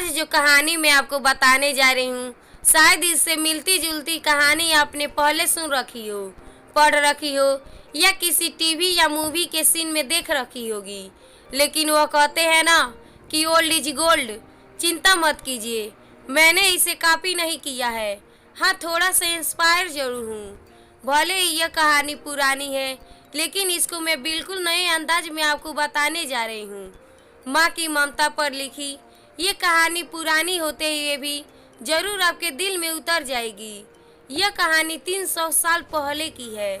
आज जो कहानी मैं आपको बताने जा रही हूँ, शायद इससे मिलती जुलती कहानी आपने पहले सुन रखी हो, पढ़ रखी हो या किसी टीवी या मूवी के सीन में देख रखी होगी। लेकिन वह कहते हैं ना कि ओल्ड इज गोल्ड। चिंता मत कीजिए, मैंने इसे कॉपी नहीं किया है। हाँ, थोड़ा सा इंस्पायर जरूर हूँ। भले ही यह कहानी पुरानी है, लेकिन इसको मैं बिल्कुल नए अंदाज में आपको बताने जा रही हूँ। माँ की ममता पर लिखी ये कहानी पुरानी होते हुए भी जरूर आपके दिल में उतर जाएगी। यह कहानी 300 साल पहले की है।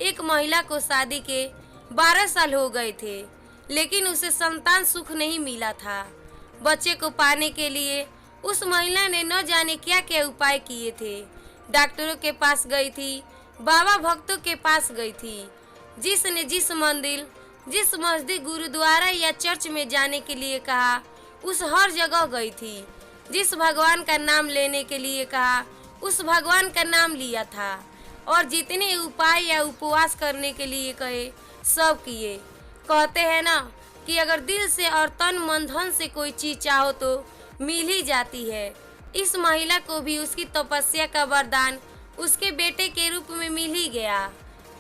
एक महिला को शादी के 12 साल हो गए थे, लेकिन उसे संतान सुख नहीं मिला था। बच्चे को पाने के लिए उस महिला ने न जाने क्या क्या उपाय किए थे। डॉक्टरों के पास गई थी, बाबा भक्तों के पास गई थी, जिसने जिस मंदिर, जिस मस्जिद, गुरुद्वारा या चर्च में जाने के लिए कहा उस हर जगह गई थी। जिस भगवान का नाम लेने के लिए कहा उस भगवान का नाम लिया था, और जितने उपाय या उपवास करने के लिए कहे सब किए। कहते हैं ना कि अगर दिल से और तन मन धन से कोई चीज चाहो तो मिल ही जाती है। इस महिला को भी उसकी तपस्या का वरदान उसके बेटे के रूप में मिल ही गया।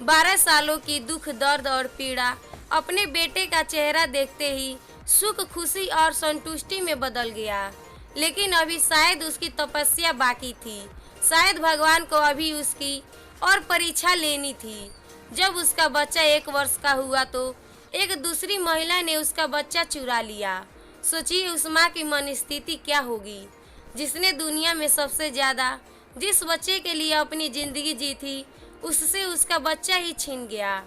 12 सालों की दुख, दर्द और पीड़ा अपने बेटे का चेहरा देखते ही सुख, खुशी और संतुष्टि में बदल गया। लेकिन अभी शायद उसकी तपस्या बाकी थी। शायद भगवान को अभी उसकी और परीक्षा लेनी थी। जब उसका बच्चा 1 वर्ष का हुआ तो एक दूसरी महिला ने उसका बच्चा चुरा लिया। सोचिए उस माँ की मन स्थिति क्या होगी, जिसने दुनिया में सबसे ज्यादा जिस बच्चे के लिए अपनी जिंदगी जी थी, उससे उसका बच्चा ही छीन गया।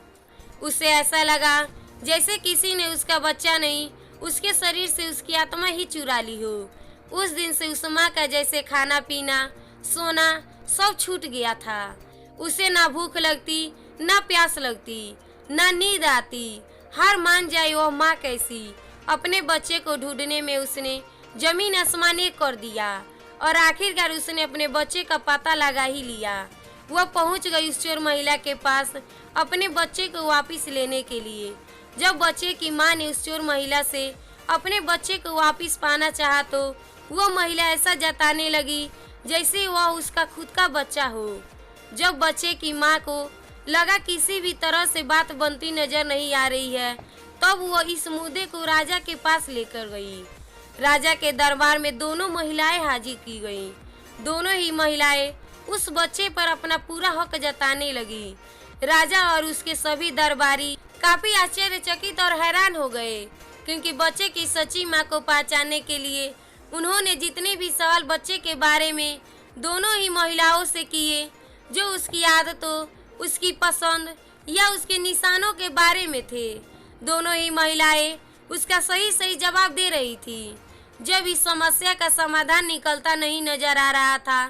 उसे ऐसा लगा जैसे किसी ने उसका बच्चा नहीं, उसके शरीर से उसकी आत्मा ही चुरा ली हो। उस दिन से उस माँ का जैसे खाना पीना, सोना सब छूट गया था। उसे ना भूख लगती, ना प्यास लगती, ना नींद आती। हार मान जाए वह माँ कैसी। अपने बच्चे को ढूंढने में उसने जमीन आसमान एक कर दिया, और आखिरकार उसने अपने बच्चे का पता लगा ही लिया। वह पहुंच गई उस चोर महिला के पास अपने बच्चे को वापस लेने के लिए। जब बच्चे की मां ने उस चोर महिला से अपने बच्चे को वापस पाना चाहा तो वह महिला ऐसा जताने लगी जैसे वह उसका खुद का बच्चा हो। जब बच्चे की मां को लगा किसी भी तरह से बात बनती नजर नहीं आ रही है, तब वह इस मुद्दे को राजा के पास लेकर गई। राजा के दरबार में दोनों महिलाएं हाजिर की गईं। दोनों ही महिलाएं उस बच्चे पर अपना पूरा हक जताने लगी। राजा और उसके सभी दरबारी काफी आश्चर्यचकित और हैरान हो गए, क्योंकि बच्चे की सच्ची मां को पहचानने के लिए उन्होंने जितने भी सवाल बच्चे के बारे में दोनों ही महिलाओं से किए, जो उसकी आदतों, उसकी पसंद या उसके निशानों के बारे में थे, दोनों ही महिलाएं उसका सही सही जवाब दे रही थी। जब इस समस्या का समाधान निकलता नहीं नजर आ रहा था,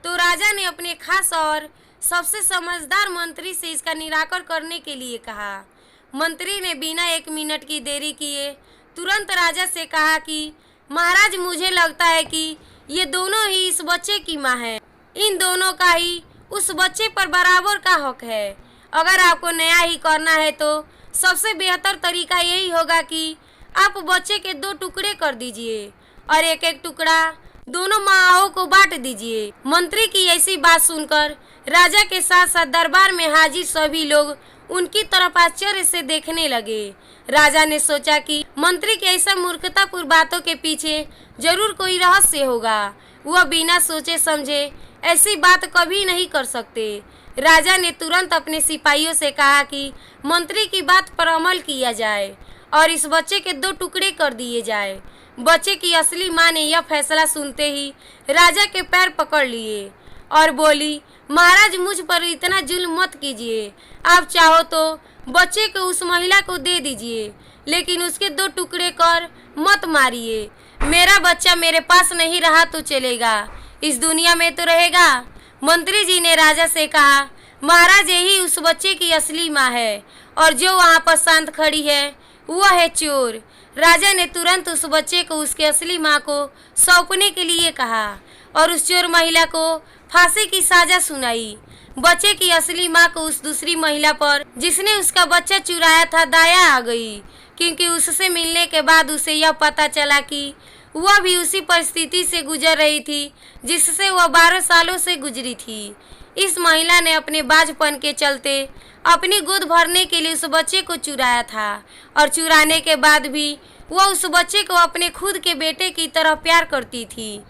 तो राजा ने अपने खास और सबसे समझदार मंत्री से इसका निराकरण करने के लिए कहा। मंत्री ने बिना 1 मिनट की देरी किए तुरंत राजा से कहा कि महाराज, मुझे लगता है कि ये दोनों ही इस बच्चे की मां है। इन दोनों का ही उस बच्चे पर बराबर का हक है। अगर आपको न्याय ही करना है तो सबसे बेहतर तरीका यही होगा कि आप बच्चे के 2 टुकड़े कर दीजिए और एक टुकड़ा दोनों माओं को बांट दीजिए। मंत्री की ऐसी बात सुनकर राजा के साथ साथ दरबार में हाजिर सभी लोग उनकी तरफ आश्चर्य से देखने लगे। राजा ने सोचा कि मंत्री के ऐसा मूर्खतापूर्ण बातों के पीछे जरूर कोई रहस्य होगा। वह बिना सोचे समझे ऐसी बात कभी नहीं कर सकते। राजा ने तुरंत अपने सिपाहियों से कहा कि मंत्री की बात पर अमल किया जाए और इस बच्चे के 2 टुकड़े कर दिए जाए। बच्चे की असली मां ने यह फैसला सुनते ही राजा के पैर पकड़ लिए और बोली, महाराज, मुझ पर इतना जुल्म मत कीजिए। आप चाहो तो बच्चे को उस महिला को दे दीजिए, लेकिन उसके 2 टुकड़े कर मत मारिए। मेरा बच्चा मेरे पास नहीं रहा तो चलेगा, इस दुनिया में तो रहेगा। मंत्री जी ने राजा से कहा, महाराज, यही उस बच्चे की असली माँ है, और जो वहाँ पर शांत खड़ी है वह है चोर। राजा ने तुरंत उस बच्चे को उसके असली माँ को सौंपने के लिए कहा और उस चोर महिला को फांसी की सजा सुनाई। बच्चे की असली माँ को उस दूसरी महिला पर, जिसने उसका बच्चा चुराया था, दया आ गई, क्योंकि उससे मिलने के बाद उसे यह पता चला कि वह भी उसी परिस्थिति से गुजर रही थी जिससे वह 12 सालों से गुजरी थी। इस महिला ने अपने बाझपन के चलते अपनी गोद भरने के लिए उस बच्चे को चुराया था और चुराने के बाद भी वह उस बच्चे को अपने खुद के बेटे की तरह प्यार करती थी।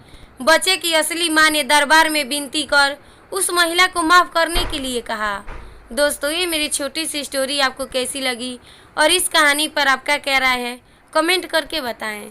बच्चे की असली माँ ने दरबार में विनती कर उस महिला को माफ़ करने के लिए कहा। दोस्तों, ये मेरी छोटी सी स्टोरी आपको कैसी लगी और इस कहानी पर आपका क्या राय है, कमेंट करके बताएं।